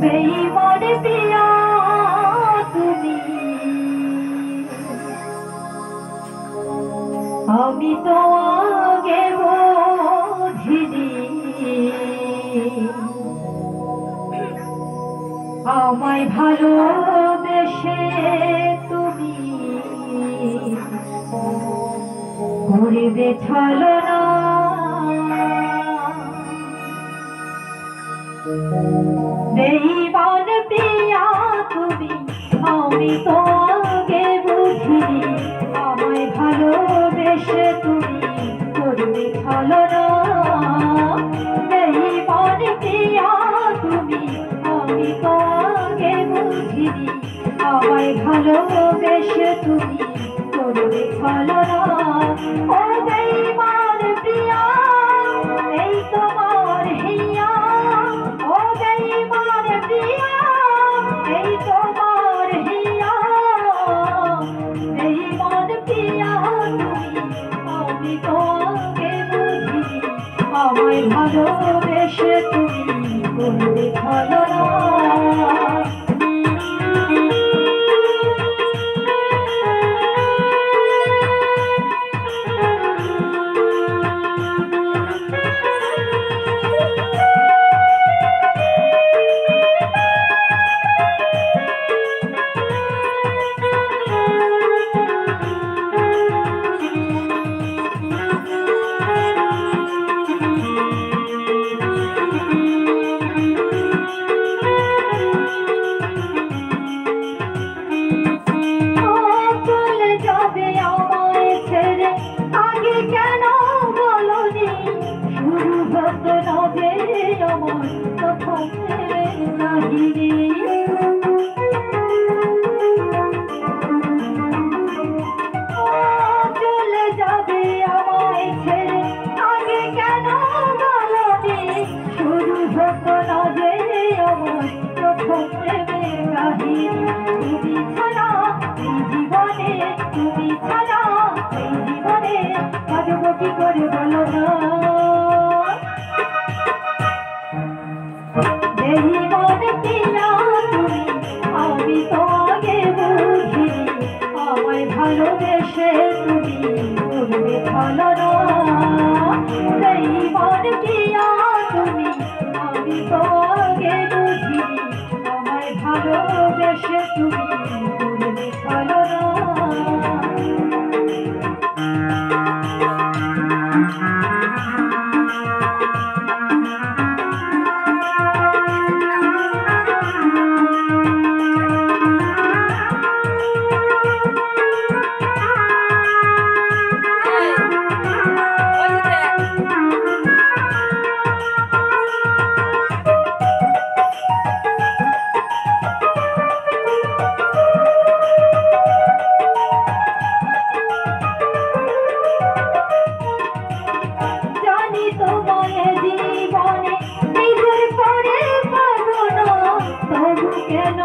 বেঈমান প্রিয়া তুমি, আমি তো আগে বুঝিনি আমায় ভালোবেসে তুমি করবে ছলনা। বেঈমান প্রিয়া তুমি, আমি তো আগে বুঝিনি আমায় ভালোবেসে তুমি করবে ছলনা। বেঈমান প্রিয়া তুমি, আমি তো আগে বুঝিনি আমায় ভালোবেসে তুমি করবে ছলনা। ও বেঈমান প্রিয়া, এই তোমার হিয়া। ও বেঈমান প্রিয়া, এই তোমার হিয়া। বেঈমান প্রিয়া তুমি, আমি তো আগে বুঝিনি আমায় ভালোবেসে তুমি করবে ছলনা। চলে যাবে আমায় ছেড়ে, আগে কেন বলনি? শুরু হতো না যে আমার প্রথম প্রেমের কাহিনী। তুমি ছাড়া এই জীবনে, তুমি ছাড়া এই জীবনে বাঁচব কি করে বলো না? বেঈমান প্রিয়া তুমি, আমি তো আগে বুঝিনি আমায় ভালোবেসে তুমি করবে ছলনা। বেঈমান প্রিয়া তুমি, আমি তো আগে বুঝিনি আমায় ভালোবেসে তুমি করবে ছলনা। জীবনে নিজের করে পাবো না, তবু কেন